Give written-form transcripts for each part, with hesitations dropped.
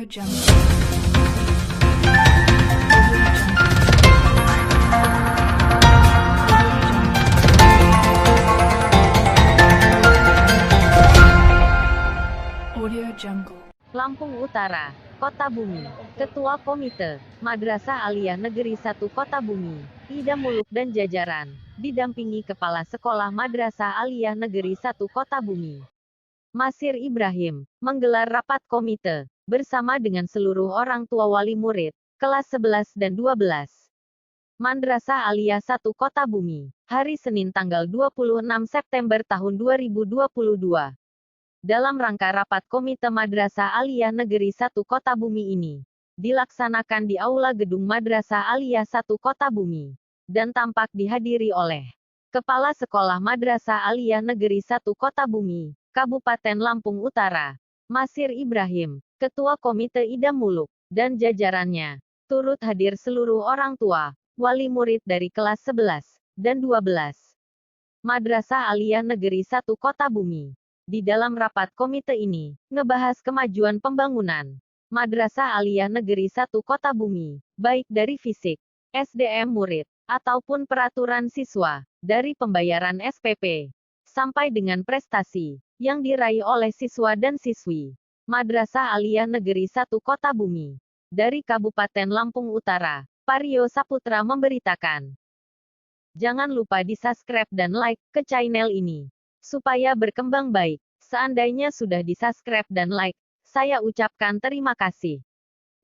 Jungle. Audio Jungle. Lampung Utara, Kota Bumi. Ketua Komite Madrasah Aliyah Negeri 1 Kota Bumi, Ida Muluk dan jajaran, didampingi Kepala Sekolah Madrasah Aliyah Negeri 1 Kota Bumi, Masir Ibrahim, menggelar rapat komite, bersama dengan seluruh orang tua wali murid, kelas 11 dan 12. Madrasah Aliyah 1 Kota Bumi, hari Senin tanggal 26 September tahun 2022. Dalam rangka rapat Komite Madrasah Aliyah Negeri 1 Kota Bumi ini, dilaksanakan di Aula Gedung Madrasah Aliyah 1 Kota Bumi, dan tampak dihadiri oleh Kepala Sekolah Madrasah Aliyah Negeri 1 Kota Bumi, Kabupaten Lampung Utara, Masir Ibrahim, Ketua Komite Ida Muluk, dan jajarannya. Turut hadir seluruh orang tua, wali murid dari kelas 11 dan 12. Madrasah Aliyah Negeri 1 Kota Bumi. Di dalam rapat komite ini, ngebahas kemajuan pembangunan Madrasah Aliyah Negeri 1 Kota Bumi, baik dari fisik, SDM murid, ataupun peraturan siswa, dari pembayaran SPP, sampai dengan prestasi yang diraih oleh siswa dan siswi Madrasah Aliyah Negeri 1 Kota Bumi. Dari Kabupaten Lampung Utara, Pario Saputra memberitakan. Jangan lupa di-subscribe dan like ke channel ini, supaya berkembang baik. Seandainya sudah di-subscribe dan like, saya ucapkan terima kasih.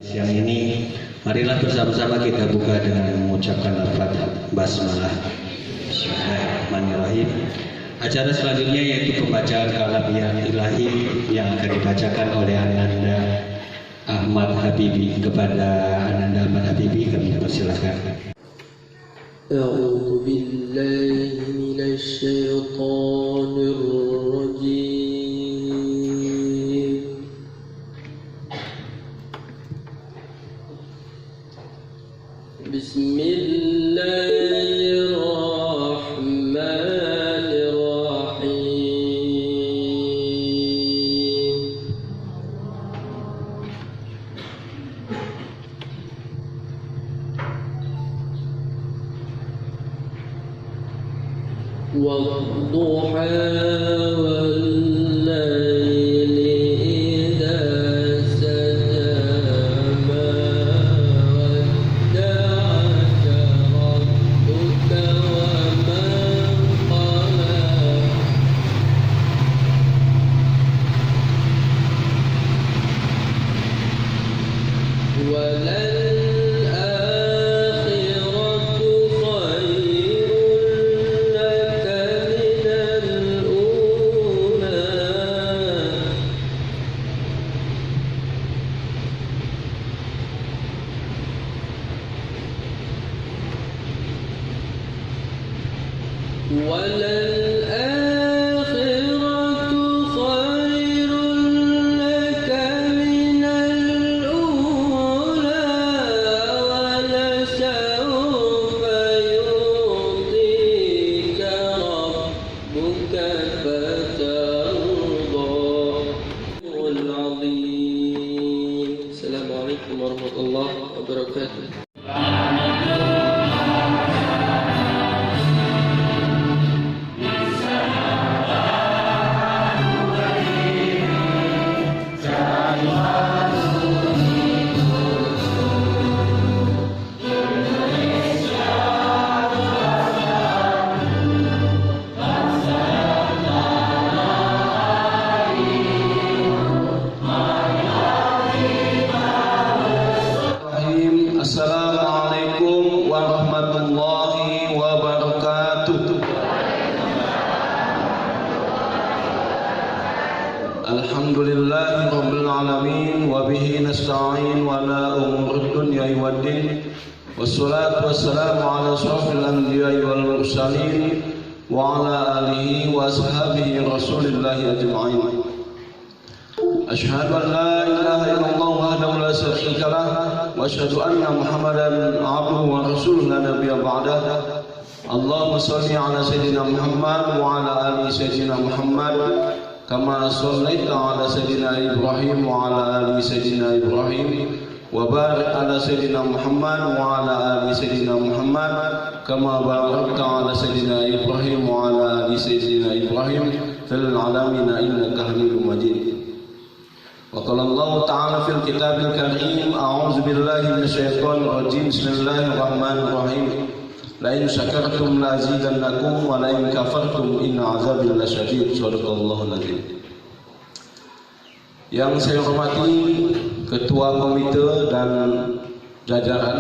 Siang ini, marilah bersama-sama kita buka dengan mengucapkan lafaz basmalah. Bismillahirrahmanirrahim. Acara selanjutnya yaitu pembacaan kalam yang ilahi yang akan dibacakan oleh Ananda Ahmad Habibi. Kepada Ananda Ahmad Habibi kami persilakan. أعوذ بالله من الشيطان الرجيم بسم الله الرحمن الرحيم والضحى والليل إذا سجى ما ودعك ربك وما قلى وللآخرة خير لك من الأولى وللآخرة خير لك من الأولى ولسوف يعطيك ربك فترضى العظيم. السلام عليكم ورحمة الله وبركاته. Assalamualaikum warahmatullahi wabarakatuh. Alhamdulillahi rabbil alamin wa bihi nasta'in wa la umur dunya waddin wassalatu wassalamu ala asyrafil anbiya'i wal mursalin wa ala alihi wa ashabihi rasulillahi ajma'in. أشهد أن لا إله إلا الله وحده لا شريك له وأشهد أن محمدا عبده ورسوله لا نبي بعده. اللهم صل على سيدنا محمد وعلى آل سيدنا محمد كما صليت على سيدنا إبراهيم وعلى آل سيدنا إبراهيم وبارك على سيدنا محمد وعلى آل سيدنا محمد كما باركت على سيدنا إبراهيم وعلى آل سيدنا إبراهيم في العالمين إنك حميد مجيد. وقال الله تعالى في الكتاب الكريم أعوذ بالله من الشيطان الرجيم بسم الله الرحمن الرحيم لئن شكرتم لأزيدنكم ولئن كفرتم إن عذابي لشديد. Sadaqallahul Azim. Yang saya hormati Ketua Komite dan jajaran,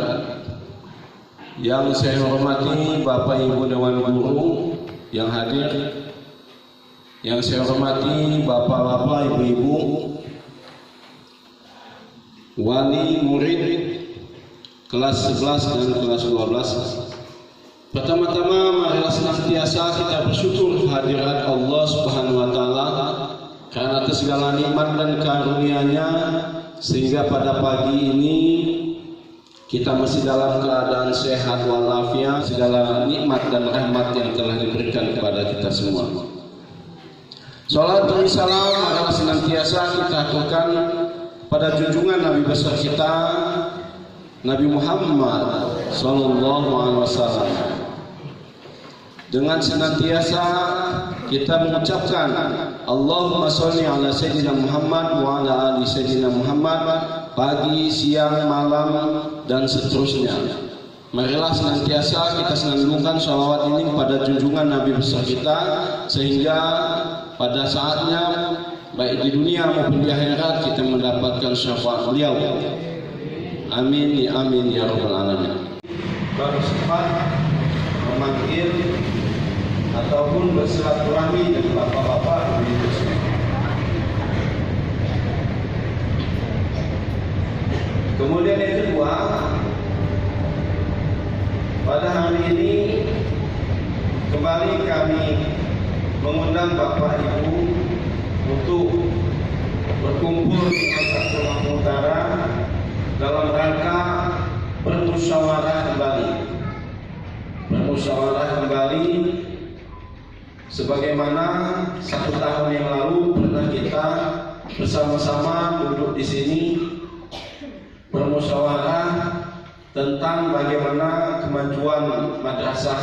yang saya hormati Bapak Ibu Dewan Guru yang hadir, yang saya hormati Bapak-bapak, Ibu-ibu, wali murid kelas 11 dan kelas 12. Pertama-tama marilah senantiasa kita bersyukur kehadirat Allah Subhanahu wa taala karena atas segala nikmat dan karunia-Nya sehingga pada pagi ini kita masih dalam keadaan sehat walafiat, segala nikmat dan rahmat yang telah diberikan kepada kita semua. Salat dan salam marilah senantiasa kita aturkan pada junjungan Nabi besar kita Nabi Muhammad sallallahu alaihi wasallam. Dengan senantiasa kita mengucapkan Allahumma sholli ala sayyidina Muhammad wa ala ali sayyidina Muhammad pagi, siang, malam dan seterusnya. Marilah senantiasa kita senandungkan sholawat ini pada junjungan Nabi besar kita sehingga pada saatnya baik di dunia maupun di akhirat kita mendapatkan syafaat beliau. Amin ya amin ya rabbal alamin. Baru sempat memanggil ataupun bersilaturahmi dengan bapak-bapak di sini. Kemudian yang kedua, pada hari ini kembali kami mengundang Bapak Ibu untuk berkumpul di Satu Lampung Utara dalam rangka bermusyawarah kembali sebagaimana 1 tahun yang lalu pernah kita bersama-sama duduk di sini bermusyawarah tentang bagaimana kemajuan madrasah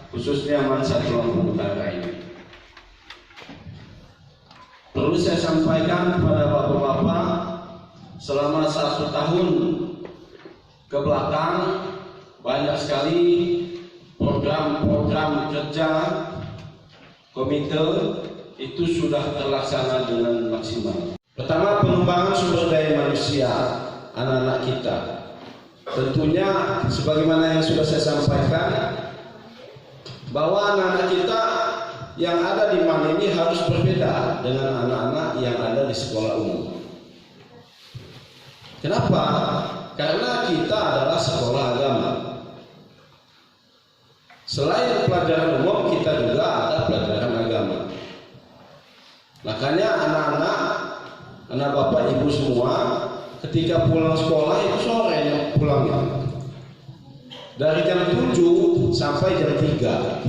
khususnya Satu Lampung Utara ini. Perlu saya sampaikan kepada bapak-bapak, selama 1 tahun ke belakang banyak sekali program-program kerja komite itu sudah terlaksana dengan maksimal. Pertama, pengembangan sumber daya manusia anak-anak kita. Tentunya sebagaimana yang sudah saya sampaikan bahwa anak-anak kita yang ada di mana ini harus berbeda dengan anak-anak yang ada di sekolah umum. Kenapa? Karena kita adalah sekolah agama. Selain pelajaran umum, kita juga ada pelajaran agama. Makanya anak bapak ibu semua ketika pulang sekolah itu sore pulangnya. Dari jam 7 sampai jam 3.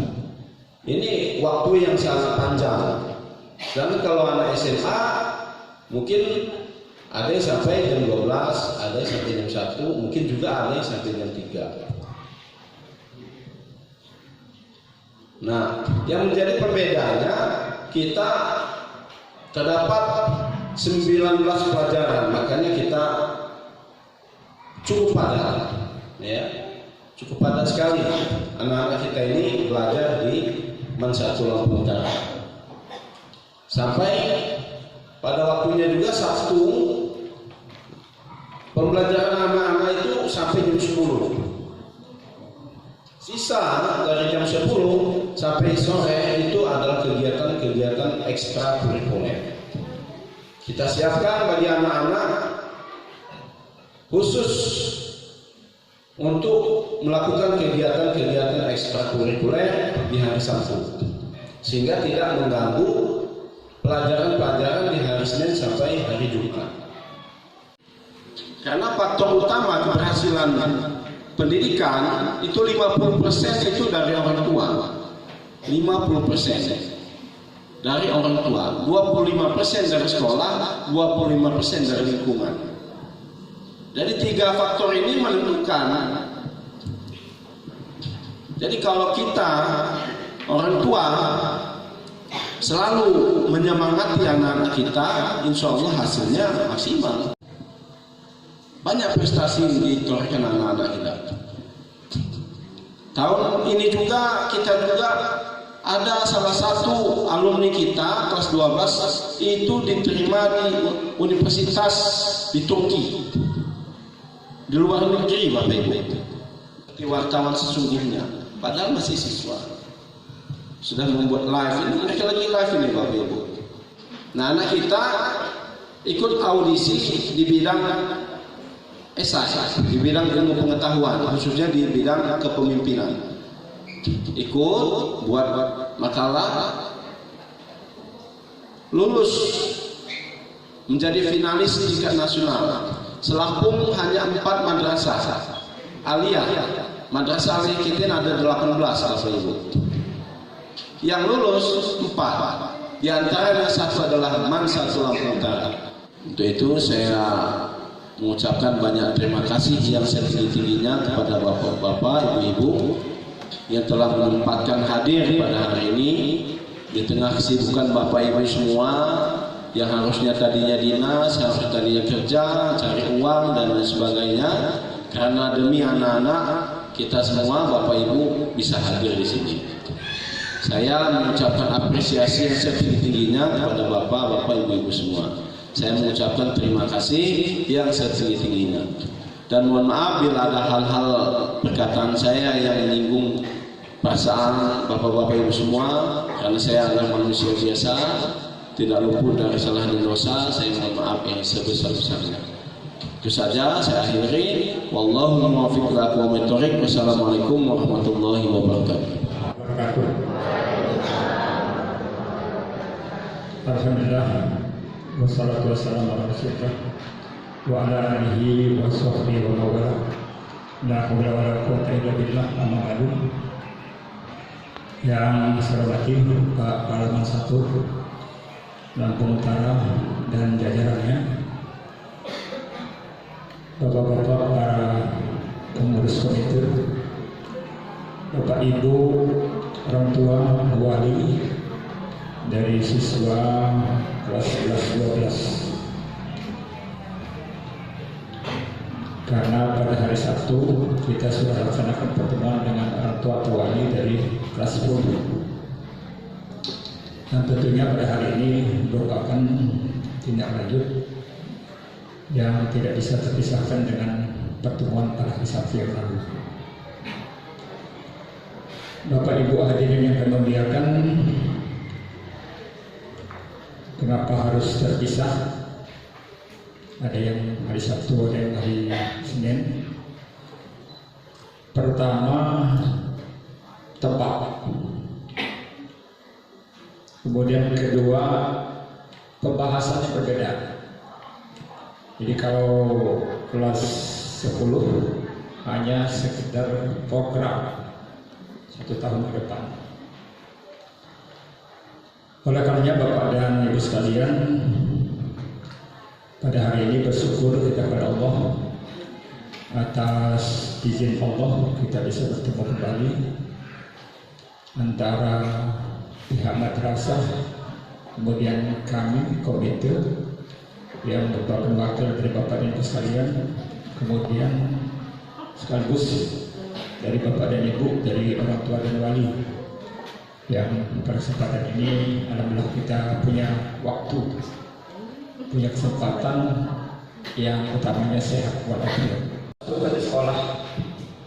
Ini waktu yang sangat panjang. Dan kalau anak SMA mungkin ada yang sampai jam 12, ada yang sampai jam 1, mungkin juga ada yang sampai jam 3. Nah, yang menjadi perbedaannya kita terdapat 19 pelajaran, makanya kita cukup padat, ya, cukup padat sekali. Anak-anak kita ini belajar di Satu Lampung Utara. Sampai pada waktunya juga Sabtu, pembelajaran anak-anak itu sampai jam 10. Sisa dari jam 10 sampai sore itu adalah kegiatan-kegiatan ekstrakurikuler. Kita siapkan bagi anak-anak khusus untuk melakukan kegiatan-kegiatan ekstrakurikuler di hari Sabtu, sehingga tidak mengganggu pelajaran-pelajaran di hari Senin sampai hari Jumat. Karena faktor utama keberhasilan pendidikan itu 50% itu dari orang tua, 50%. dari orang tua, 25% dari sekolah, 25% dari lingkungan. Jadi 3 faktor ini menentukan. Jadi kalau kita orang tua selalu menyemangati anak-anak kita, insya Allah hasilnya maksimal. Banyak prestasi ditorehkan anak-anak kita. Tahun ini juga kita ada salah satu alumni kita kelas 12 itu diterima di universitas di Turki, di luar negeri, Bapak Ibu. Di wartawan sesungguhnya, padahal masih siswa. Sudah membuat live ini, mereka lagi live ini, Bapak Ibu. Nah, anak kita ikut audisi di bidang esai, di bidang ilmu pengetahuan, khususnya di bidang kepemimpinan. Ikut buat makalah, lulus menjadi finalis tingkat nasional. Selampung hanya 4 madrasah aliyah. Madrasah aliyah kita ada 18, Bapak Ibu. Yang lulus 4. Di antaranya satu adalah Mansatul Lampung Utara. Untuk itu saya mengucapkan banyak terima kasih yang setinggi-tingginya kepada bapak-bapak, ibu-ibu yang telah menyempatkan hadir pada hari ini di tengah kesibukan bapak ibu semua yang harusnya tadinya dinas, harusnya tadinya kerja, cari uang dan lain sebagainya. Karena demi anak-anak kita semua, bapak ibu bisa hadir di sini. Saya mengucapkan apresiasi yang setinggi-tingginya kepada bapak-bapak, ibu-ibu semua. Saya mengucapkan terima kasih yang setinggi-tingginya. Dan mohon maaf bila ada hal-hal perkataan saya yang menyinggung perasaan bapak-bapak ibu semua, karena saya adalah manusia biasa, tidak luput dari salah dan dosa. Saya mohon maaf yang sebesar-besarnya. Itu saja saya akhiri. Wallahu muwaffiq ila aqwamit thoriq. Wassalamualaikum warahmatullahi wabarakatuh. Alhamdulillah, wassalatu wassalamu ala rasulillah wa ala alihi wa sahbihi wa mawala. La haula wa la quwwata illa billah. Amma ba'du. Yang saya hormati Pak Parlemen 1 Lampung Utara dan jajarannya, Bapak-bapak para pengurus komite, Bapak Ibu, orang tua, wali dari siswa kelas 11-12. Karena pada hari Sabtu kita sudah laksanakan pertemuan dengan orang tua atau wali dari kelas 10. Dan tentunya pada hari ini merupakan tindak lanjut yang tidak bisa terpisahkan dengan pertemuan pada hari Sabtu yang lalu. Bapak Ibu hadirin yang kami muliakan, kenapa harus terpisah? Ada yang hari Sabtu, ada yang hari Senin. Pertama, tempat. Kemudian kedua, pembahasannya berbeda. Jadi kalau kelas 10 hanya sekedar program 1 tahun ke depan. Oleh karenanya Bapak dan Ibu sekalian, pada hari ini bersyukur kita kepada Allah atas izin Allah kita bisa bertemu kembali antara pihak madrasah, kemudian kami komite yang merupakan wakil dari Bapak dan Ibu sekalian, kemudian sekaligus dari Bapak dan Ibu, dari orang tua dan wali, yang pada kesempatan ini alhamdulillah kita punya waktu, punya kesempatan yang utamanya sehat walafiat. Untuk sekolah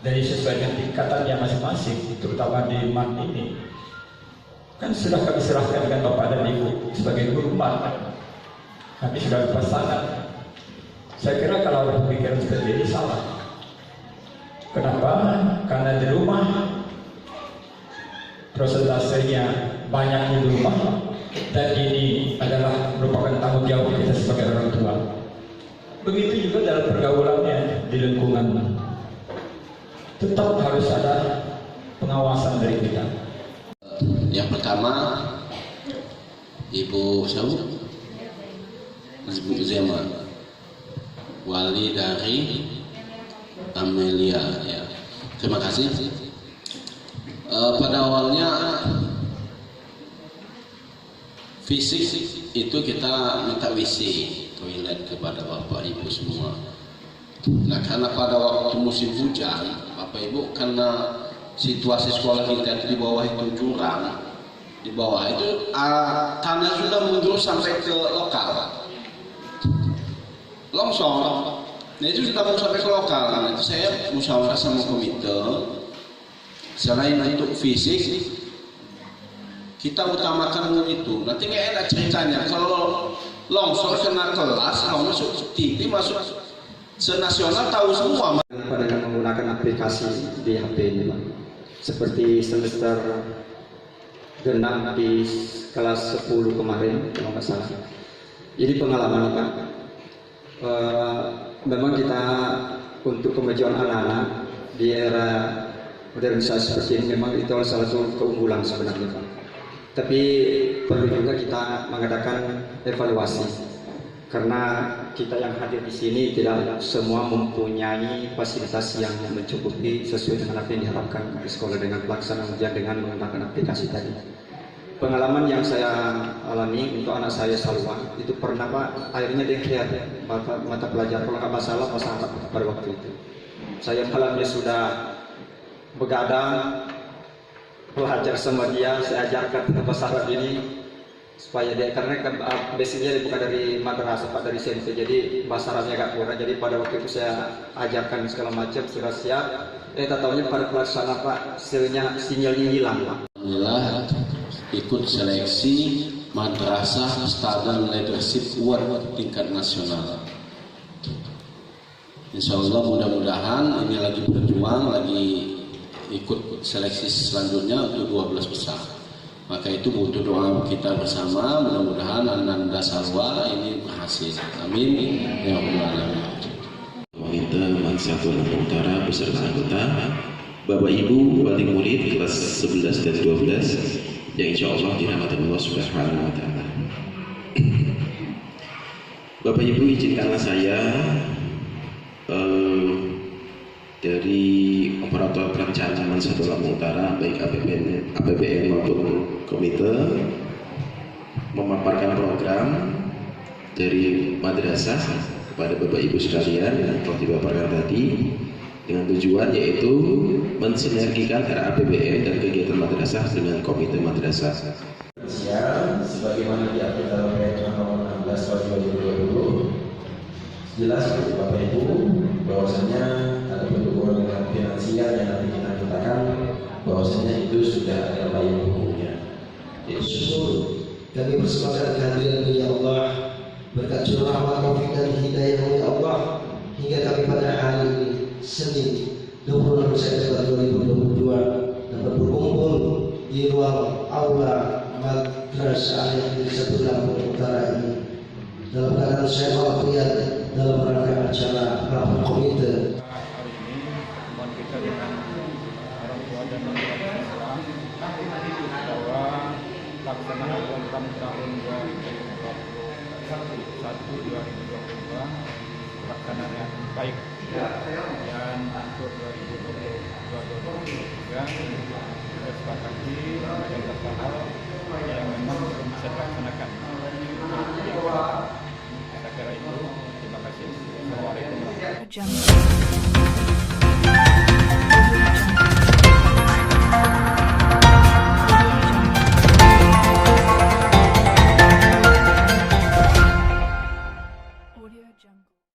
dari sesuai dengan tingkatannya masing-masing, terutama di MAN ini, kan sudah kami serahkan dengan Bapak dan Ibu sebagai guru MAN. Kami sudah berpasangan. Saya kira kalau pemikiran seperti ini salah. Kenapa? Karena di rumah prosentasenya banyak di rumah, dan ini adalah merupakan tanggung jawab kita sebagai orang tua. Begitu juga dalam pergaulannya di lingkungan, tetap harus ada pengawasan dari kita. Yang pertama, Ibu siapa? Ibu Zema, wali dari Amelia ya. Terima kasih. Pada awalnya fisik itu kita minta WC toilet kepada Bapak Ibu semua. Nah karena pada waktu musim hujan Bapak Ibu, karena situasi sekolah kita itu di bawah itu jurang, di bawah itu tanah sudah menjurus sampai ke lokal, longsor. Nah itu sudah mau sampai ke lokal. Nah, itu saya musyawarah sama komite, selain untuk fisik kita utamakan itu. Nanti nggak enak ceritanya kalau longsor kena kelas, mau masuk TV, masuk senasional tahu semua. Dengan menggunakan aplikasi di HP ini, Pak. Seperti semester genap di kelas 10 kemarin, kalau nggak salah. Jadi pengalaman, Pak. Memang kita untuk kemajuan anak-anak di era modernisasi seperti ini memang itu salah satu keunggulan sebenarnya, Pak. Tapi perlu juga kita mengadakan evaluasi, karena kita yang hadir di sini tidak semua mempunyai fasilitas yang mencukupi sesuai dengan apa yang diharapkan di sekolah dengan pelaksanaan ujian dengan menggunakan aplikasi tadi. Pengalaman yang saya alami untuk anak saya Salwa itu pernah, Pak, akhirnya dia lihat mata pelajaran kalau nggak masalah bahasa Arab pada waktu itu. Saya malamnya sudah begadang belajar sama dia, saya ajarkan bahasa Arab ini supaya dia, karena basicnya dia bukan dari madrasah, Pak, dari SMP, jadi bahasa Arabnya agak kurang. Jadi pada waktu itu saya ajarkan segala macam, sudah siap. Tak tahunya pada pelaksana, Pak, sinyalnya hilang, Pak. Alhamdulillah ikut seleksi madrasah Student Leadership Award tingkat nasional. Insya Allah mudah-mudahan ini lagi berjuang, lagi ikut seleksi selanjutnya untuk 12 besar. Maka itu butuh doa kita bersama, mudah-mudahan Ananda Salwa ini berhasil. Amin ya rabbal alamin. Komite Mansiatul Utara beserta anggota, Bapak Ibu wali murid kelas 11 dan 12 yang insya Allah dirahmati Allah Subhanahu wa Ta'ala. Bapak Ibu, izinkanlah saya dari operator perencanaan Satu Lampung Utara, baik APBN maupun komite, memaparkan program dari madrasah kepada Bapak Ibu sekalian yang telah dipaparkan tadi, dengan tujuan yaitu mensinergikan RAPBN dan kegiatan madrasah dengan komite madrasah. Sebagaimana diatur dalam Peraturan Nomor 16 Tahun 2020, jelas Bapak Ibu bahwasanya ada pendukungan dengan finansial yang nanti kita mintakan, bahwasanya itu sudah ada payung hukumnya. Syukur kami bersepakat kehadiran ya Allah, berkat rahmat taufik dan hidayah ya Allah, hingga kami pada hari ini Senin 26 September 2022 dapat berkumpul di ruang aula Madrasah Al-Negeri Satu Lampung Utara ini dalam keadaan sehat walafiat dalam rangka acara rapat komite. Hari ini mohon kita dengan orang tua dan masyarakat Islam bahwa pelaksanaan program tahun 2021-2022 pelaksanaan yang baik, dan untuk 2022-2023 kita sepakati beberapa hal yang memang belum bisa dilaksanakan. Saya kira itu. Terima kasih. Assalamualaikum warahmatullahi wabarakatuh.